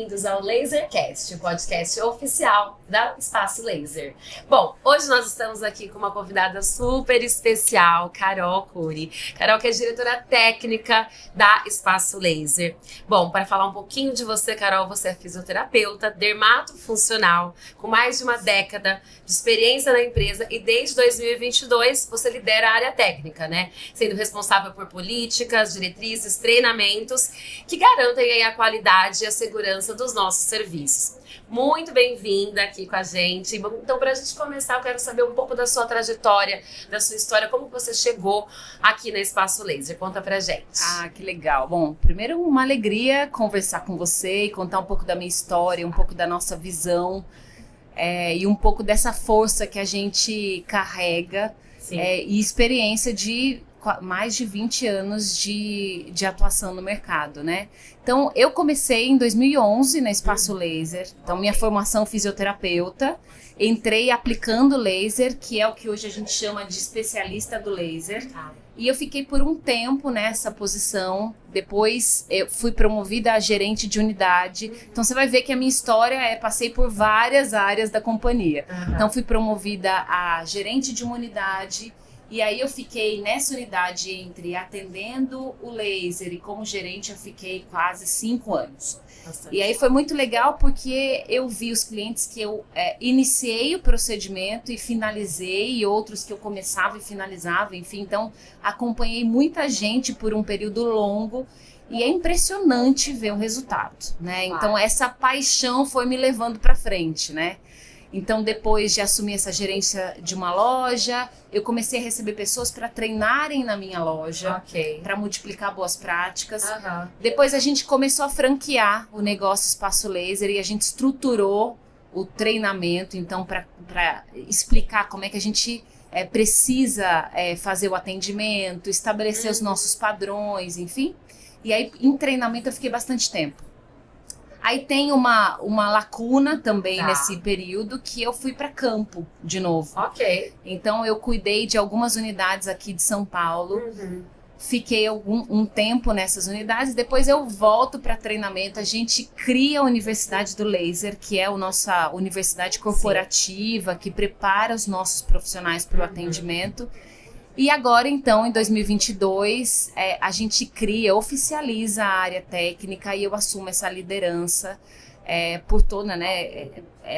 bem-vindos ao LaserCast, o podcast oficial da Espaço Laser. Bom, hoje nós estamos aqui com uma convidada super especial, Carol Cury. Carol, que é diretora técnica da Espaço Laser. Bom, para falar um pouquinho de você, Carol, você é fisioterapeuta, dermatofuncional, com mais de uma década de experiência na empresa e desde 2022 você lidera a área técnica, né? Sendo responsável por políticas, diretrizes, treinamentos que garantem aí a qualidade e a segurança dos nossos serviços. Muito bem-vinda aqui com a gente. Então, para a gente começar, eu quero saber um pouco da sua trajetória, da sua história, como você chegou aqui na Espaço Laser. Conta pra gente. Ah, que legal. Bom, primeiro uma alegria conversar com você e contar um pouco da minha história, um pouco da nossa visão e um pouco dessa força que a gente carrega e experiência de mais de 20 anos de atuação no mercado, né? Então, eu comecei em 2011 na Espaço Laser. Então, minha formação fisioterapeuta. Entrei aplicando laser, que é o que hoje a gente chama de especialista do laser. E eu fiquei por um tempo nessa posição. Depois, eu fui promovida a gerente de unidade. Então, você vai ver que a minha história passei por várias áreas da companhia. Então, fui promovida a gerente de uma unidade. E aí eu fiquei nessa unidade entre atendendo o laser e como gerente eu fiquei quase 5 anos. Bastante. E aí foi muito legal porque eu vi os clientes que eu iniciei o procedimento e finalizei, e outros que eu começava e finalizava, enfim. Então acompanhei muita gente por um período longo e é impressionante ver o resultado, né? Então essa paixão foi me levando para frente, né? Então, depois de assumir essa gerência de uma loja, eu comecei a receber pessoas para treinarem na minha loja, para multiplicar boas práticas. Depois a gente começou a franquear o negócio Espaço Laser e a gente estruturou o treinamento, então, para explicar como é que a gente precisa fazer o atendimento, estabelecer os nossos padrões, enfim. E aí, em treinamento, eu fiquei bastante tempo. Aí tem uma lacuna também nesse período que eu fui para campo de novo. Então eu cuidei de algumas unidades aqui de São Paulo. Fiquei um tempo nessas unidades. Depois eu volto para treinamento. A gente cria a Universidade do Laser, que é a nossa universidade corporativa que prepara os nossos profissionais para o atendimento. E agora, então, em 2022, a gente oficializa a área técnica e eu assumo essa liderança por toda, né?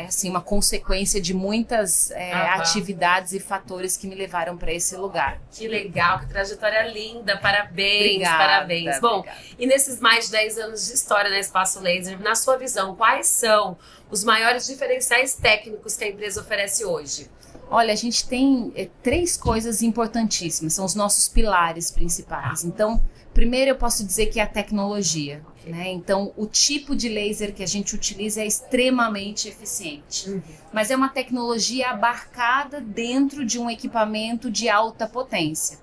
Assim, uma consequência de muitas atividades e fatores que me levaram para esse lugar. Que legal, que trajetória linda, parabéns, Obrigada, parabéns. Bom, obrigada. E nesses mais de 10 anos de história na Espaço Laser, na sua visão, quais são os maiores diferenciais técnicos que a empresa oferece hoje? Olha, a gente tem 3 coisas importantíssimas, são os nossos pilares principais. Então, primeiro eu posso dizer que é a tecnologia, né? Então, o tipo de laser que a gente utiliza é extremamente eficiente. Mas é uma tecnologia abarcada dentro de um equipamento de alta potência.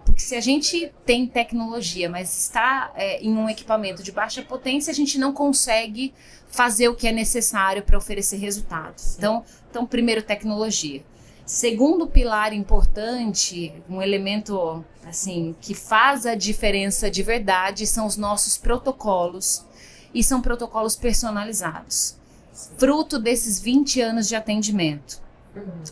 Porque se a gente tem tecnologia, mas está em um equipamento de baixa potência, a gente não consegue fazer o que é necessário para oferecer resultados. Então, primeiro, tecnologia. Segundo pilar importante, um elemento assim que faz a diferença de verdade, são os nossos protocolos, e são protocolos personalizados, fruto desses 20 anos de atendimento.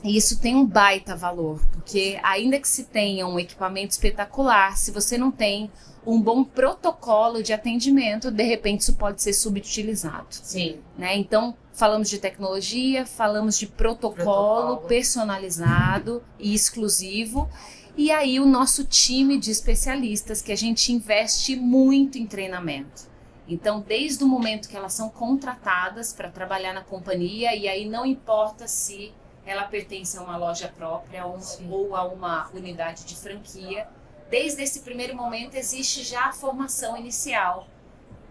E isso tem um baita valor, porque ainda que se tenha um equipamento espetacular, se você não tem um bom protocolo de atendimento, de repente isso pode ser subutilizado. Né? Então, falamos de tecnologia, falamos de protocolo personalizado e exclusivo. E aí o nosso time de especialistas, que a gente investe muito em treinamento. Então, desde o momento que elas são contratadas para trabalhar na companhia, e aí não importa se ela pertence a uma loja própria ou a uma unidade de franquia, desde esse primeiro momento existe já a formação inicial,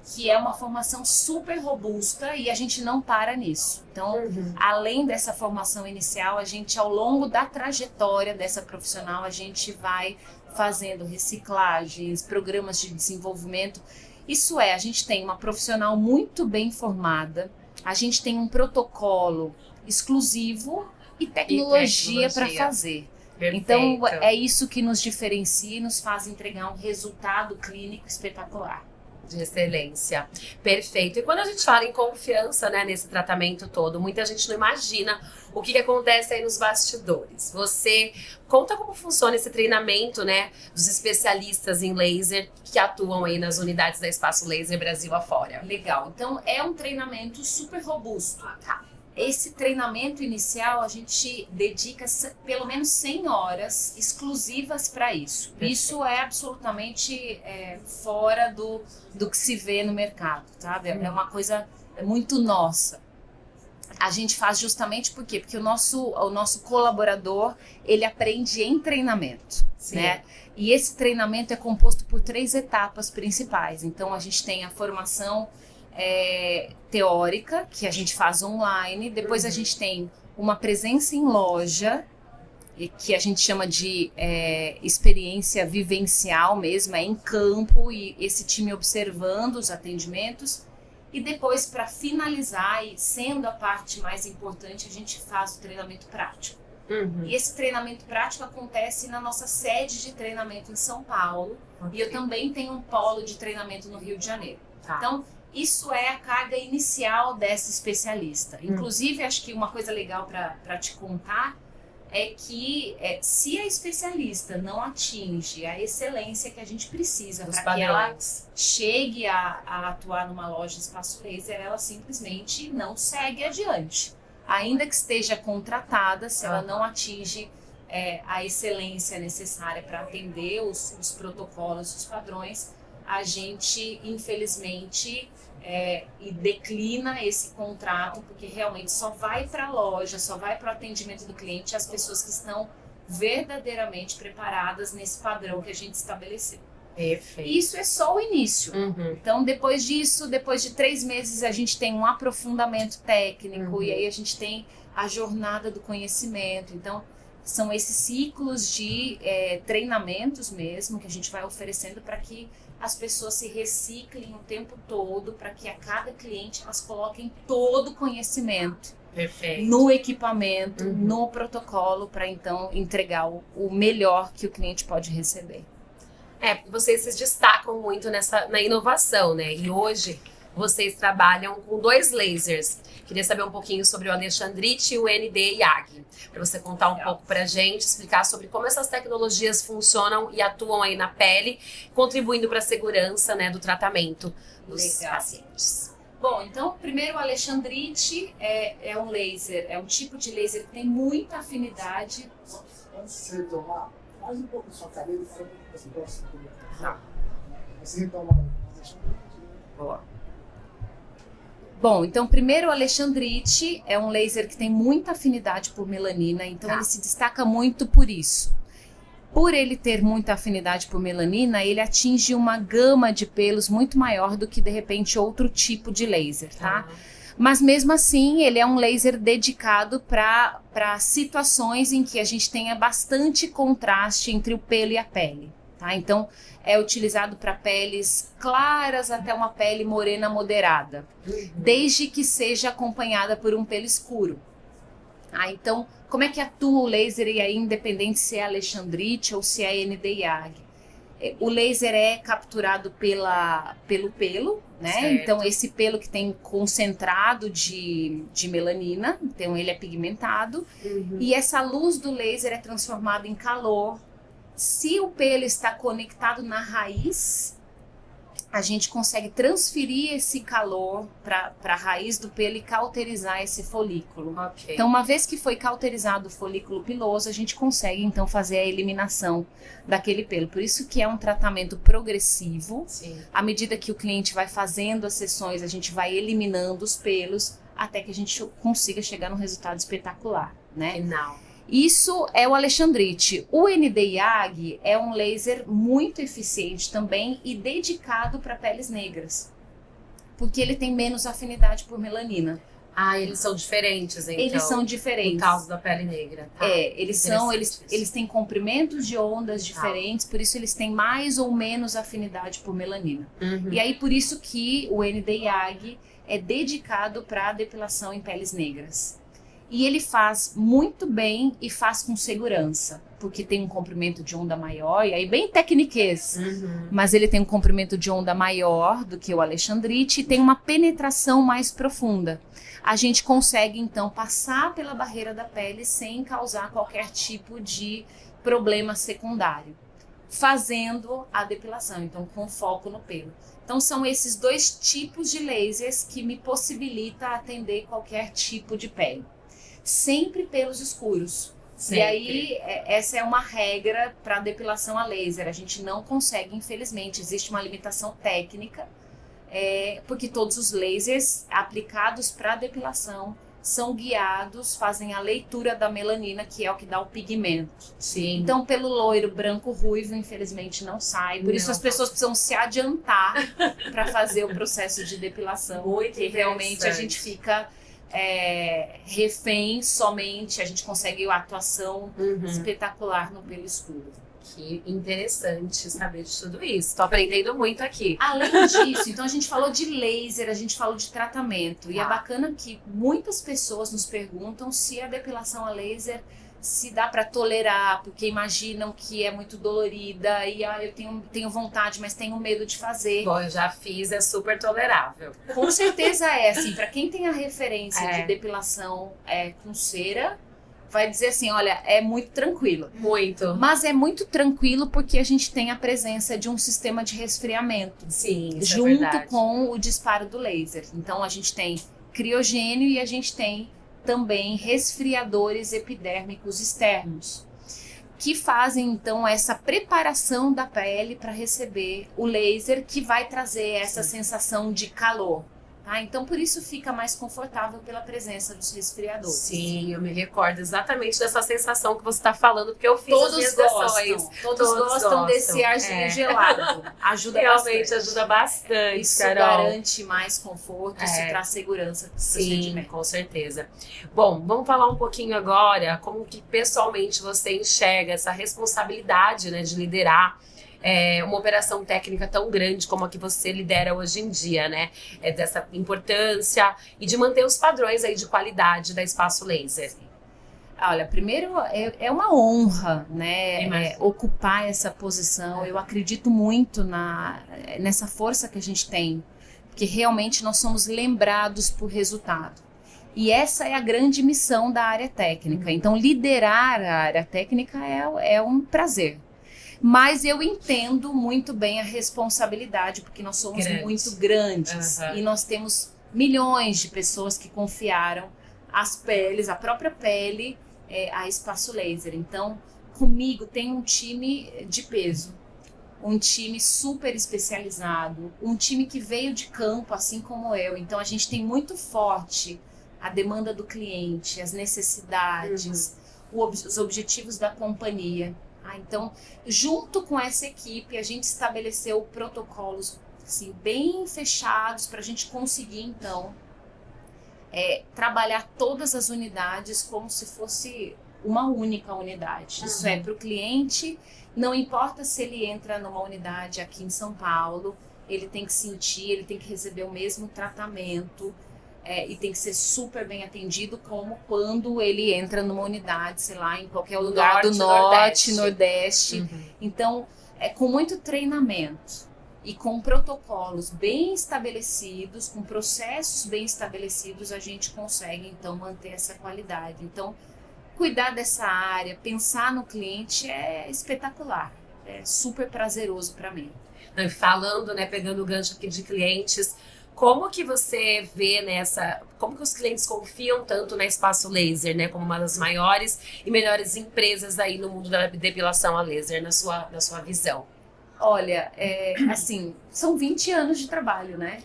que é uma formação super robusta, e a gente não para nisso. Então, além dessa formação inicial, a gente, ao longo da trajetória dessa profissional, a gente vai fazendo reciclagens, programas de desenvolvimento. Isso a gente tem uma profissional muito bem formada, a gente tem um protocolo exclusivo e tecnologia para fazer. Perfeito. Então, é isso que nos diferencia e nos faz entregar um resultado clínico espetacular. De excelência. Perfeito. E quando a gente fala em confiança, né, nesse tratamento todo, muita gente não imagina o que acontece aí nos bastidores. Você conta como funciona esse treinamento, né, dos especialistas em laser que atuam aí nas unidades da Espaço Laser Brasil afora. Legal. Então, é um treinamento super robusto. Tá. Esse treinamento inicial, a gente dedica pelo menos 100 horas exclusivas para isso. Perfeito. Isso é absolutamente fora do que se vê no mercado, tá? É uma coisa muito nossa. A gente faz justamente por quê? Porque o nosso colaborador, ele aprende em treinamento, Sim. né? E esse treinamento é composto por 3 etapas principais. Então, a gente tem a formação teórica, que a gente faz online. Depois a gente tem uma presença em loja, que a gente chama de experiência vivencial mesmo, em campo, e esse time observando os atendimentos. E depois, para finalizar, e sendo a parte mais importante, a gente faz o treinamento prático. E esse treinamento prático acontece na nossa sede de treinamento em São Paulo. E eu também tenho um polo de treinamento no Rio de Janeiro. Tá. Então, isso é a carga inicial dessa especialista. Inclusive, acho que uma coisa legal para te contar é que se a especialista não atinge a excelência que a gente precisa para que ela chegue a atuar numa loja de Espaço Laser, ela simplesmente não segue adiante. Ainda que esteja contratada, se ela não atinge a excelência necessária para atender os protocolos, os padrões, a gente, infelizmente, declina esse contrato, porque realmente só vai para a loja, só vai para o atendimento do cliente as pessoas que estão verdadeiramente preparadas nesse padrão que a gente estabeleceu. Perfeito. Isso é só o início. Então, depois disso, depois de 3 meses, a gente tem um aprofundamento técnico, e aí a gente tem a jornada do conhecimento. Então, são esses ciclos de treinamentos mesmo que a gente vai oferecendo para que as pessoas se reciclem o tempo todo, para que a cada cliente elas coloquem todo o conhecimento no equipamento, no protocolo, para então entregar o melhor que o cliente pode receber. Vocês se destacam muito na inovação, né? E hoje vocês trabalham com 2 lasers. Queria saber um pouquinho sobre o Alexandrite e o ND YAG. Para você contar um pouco pra gente, explicar sobre como essas tecnologias funcionam e atuam aí na pele, contribuindo para a segurança, né, do tratamento dos pacientes. Bom, então, primeiro o Alexandrite é um laser, é um tipo de laser que tem muita afinidade. Antes de você retomar, faz um pouco da sua cadeira e fala um pouco dessa próxima. Você retoma o Alexandrite. Boa. Bom, então primeiro o Alexandrite é um laser que tem muita afinidade por melanina, então ele se destaca muito por isso. Por ele ter muita afinidade por melanina, ele atinge uma gama de pelos muito maior do que, de repente, outro tipo de laser, tá? Mas mesmo assim, ele é um laser dedicado para situações em que a gente tenha bastante contraste entre o pelo e a pele, tá? Então, é utilizado para peles claras até uma pele morena moderada, desde que seja acompanhada por um pelo escuro. Então, como é que atua o laser, e aí independente se é Alexandrite ou se é ND YAG? O laser é capturado pelo pelo, né? Certo. Então, esse pelo que tem concentrado de melanina, então ele é pigmentado, e essa luz do laser é transformada em calor. Se o pelo está conectado na raiz, a gente consegue transferir esse calor para a raiz do pelo e cauterizar esse folículo. Então, uma vez que foi cauterizado o folículo piloso, a gente consegue então fazer a eliminação daquele pelo. Por isso que é um tratamento progressivo. Sim. À medida que o cliente vai fazendo as sessões, a gente vai eliminando os pelos até que a gente consiga chegar num resultado espetacular, né? Final. Isso é o Alexandrite. O ND YAG é um laser muito eficiente também e dedicado para peles negras, porque ele tem menos afinidade por melanina. Eles são diferentes, então. Eles são diferentes. No caso da pele negra. Tá? Eles têm comprimentos de ondas diferentes, por isso eles têm mais ou menos afinidade por melanina. E aí por isso que o ND YAG é dedicado para depilação em peles negras. E ele faz muito bem e faz com segurança, porque tem um comprimento de onda maior, e aí bem tecniquez, mas ele tem um comprimento de onda maior do que o Alexandrite e tem uma penetração mais profunda. A gente consegue, então, passar pela barreira da pele sem causar qualquer tipo de problema secundário, fazendo a depilação, então com foco no pelo. Então são esses 2 tipos de lasers que me possibilita atender qualquer tipo de pele. Sempre pelos escuros. Sempre. E aí, essa é uma regra para depilação a laser. A gente não consegue, infelizmente, existe uma limitação técnica, porque todos os lasers aplicados para depilação são guiados, fazem a leitura da melanina, que é o que dá o pigmento. Sim. Então, pelo loiro, branco, ruivo, infelizmente não sai. Por isso as pessoas precisam se adiantar para fazer o processo de depilação. Porque realmente a gente fica refém somente, a gente consegue a atuação espetacular no pelo escuro. Que interessante saber de tudo isso. Tô aprendendo muito aqui. Além disso, então a gente falou de laser, a gente falou de tratamento. E é bacana que muitas pessoas nos perguntam se a depilação a laser se dá para tolerar, porque imaginam que é muito dolorida e eu tenho vontade, mas tenho medo de fazer. Bom, eu já fiz, é super tolerável. Com certeza assim, para quem tem a referência de depilação com cera, vai dizer assim, olha, é muito tranquilo. Muito. Mas é muito tranquilo porque a gente tem a presença de um sistema de resfriamento. Sim, isso junto é verdade. Com o disparo do laser. Então a gente tem criogênio e a gente tem também resfriadores epidérmicos externos, que fazem então essa preparação da pele para receber o laser, que vai trazer essa sensação de calor. Tá? Então, por isso fica mais confortável pela presença dos resfriadores. Sim, eu me recordo exatamente dessa sensação que você está falando, porque eu fiz todos as minhas gostam, todos gostam desse arzinho gelado. Ajuda realmente bastante. Ajuda bastante, isso Carol. garante mais conforto, isso traz segurança pro procedimento. Sim, com certeza. Bom, vamos falar um pouquinho agora como que pessoalmente você enxerga essa responsabilidade, né, de liderar uma operação técnica tão grande como a que você lidera hoje em dia, né? Dessa importância e de manter os padrões aí de qualidade da Espaço Laser. Olha, primeiro é uma honra, né, ocupar essa posição. Eu acredito muito nessa força que a gente tem, porque realmente nós somos lembrados por resultado. E essa é a grande missão da área técnica. Então, liderar a área técnica é um prazer. Mas eu entendo muito bem a responsabilidade, porque nós somos muito grandes. E nós temos milhões de pessoas que confiaram as peles, a própria pele, a Espaço Laser. Então, comigo tem um time de peso, um time super especializado, um time que veio de campo, assim como eu. Então, a gente tem muito forte a demanda do cliente, as necessidades, os objetivos da companhia. Então, junto com essa equipe, a gente estabeleceu protocolos assim, bem fechados para a gente conseguir, então, trabalhar todas as unidades como se fosse uma única unidade. Isso é, para o cliente, não importa se ele entra numa unidade aqui em São Paulo, ele tem que sentir, ele tem que receber o mesmo tratamento, e tem que ser super bem atendido, como quando ele entra numa unidade, sei lá, em qualquer lugar do norte, nordeste. Então, com muito treinamento e com protocolos bem estabelecidos, com processos bem estabelecidos, a gente consegue, então, manter essa qualidade. Então, cuidar dessa área, pensar no cliente é espetacular, é super prazeroso para mim. Falando, né, pegando o gancho aqui de clientes, como que você vê como que os clientes confiam tanto na Espaço Laser, né, como uma das maiores e melhores empresas aí no mundo da depilação a laser, na sua visão? Olha, assim, são 20 anos de trabalho, né?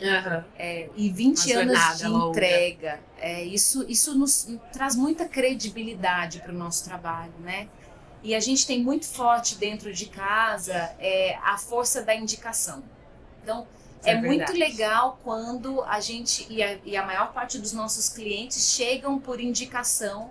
E 20 anos de entrega. Isso nos traz muita credibilidade para o nosso trabalho, né? E a gente tem muito forte dentro de casa a força da indicação. Então, é muito legal quando a gente, e a maior parte dos nossos clientes chegam por indicação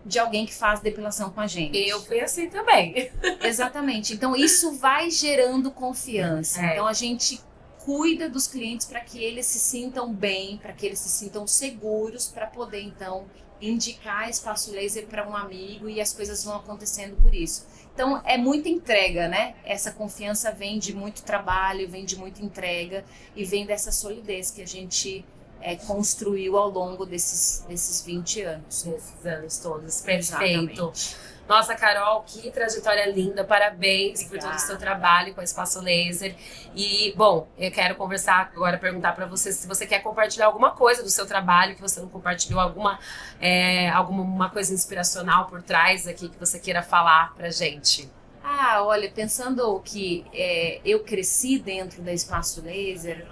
de alguém que faz depilação com a gente. Eu fui assim também. Exatamente. Então, isso vai gerando confiança. Então, a gente cuida dos clientes para que eles se sintam bem, para que eles se sintam seguros, para poder, então, indicar Espaço Laser para um amigo e as coisas vão acontecendo por isso. Então é muita entrega, né? Essa confiança vem de muito trabalho, vem de muita entrega e vem dessa solidez que a gente construiu ao longo desses 20 anos. Esses anos todos, perfeito. Exatamente. Nossa, Carol, que trajetória linda, parabéns por todo o seu trabalho com o Espaço Laser. E, bom, eu quero conversar agora, perguntar para você se você quer compartilhar alguma coisa do seu trabalho, que você não compartilhou, alguma coisa inspiracional por trás aqui que você queira falar pra gente. Olha, pensando que eu cresci dentro da Espaço Laser,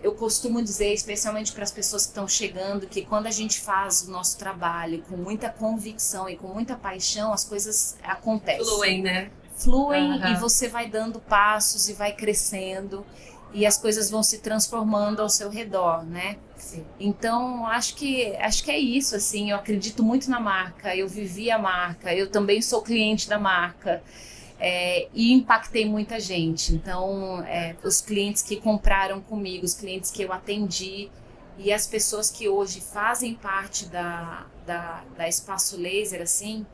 eu costumo dizer, especialmente para as pessoas que estão chegando, que quando a gente faz o nosso trabalho com muita convicção e com muita paixão, as coisas acontecem. Fluem, né? Fluem e você vai dando passos e vai crescendo e as coisas vão se transformando ao seu redor, né? Sim. Então, acho que é isso, assim, eu acredito muito na marca, eu vivi a marca, eu também sou cliente da marca. E impactei muita gente. Então, os clientes que compraram comigo, os clientes que eu atendi e as pessoas que hoje fazem parte da Espaço Laser, assim,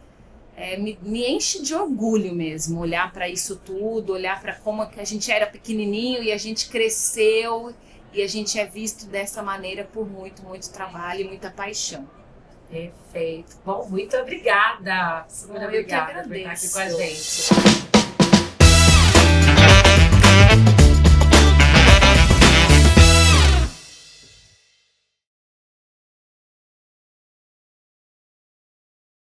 me enche de orgulho mesmo olhar para isso tudo, olhar para como que a gente era pequenininho e a gente cresceu e a gente é visto dessa maneira por muito, muito trabalho e muita paixão. Perfeito. Bom, muito obrigada. Super obrigada por estar aqui com a gente.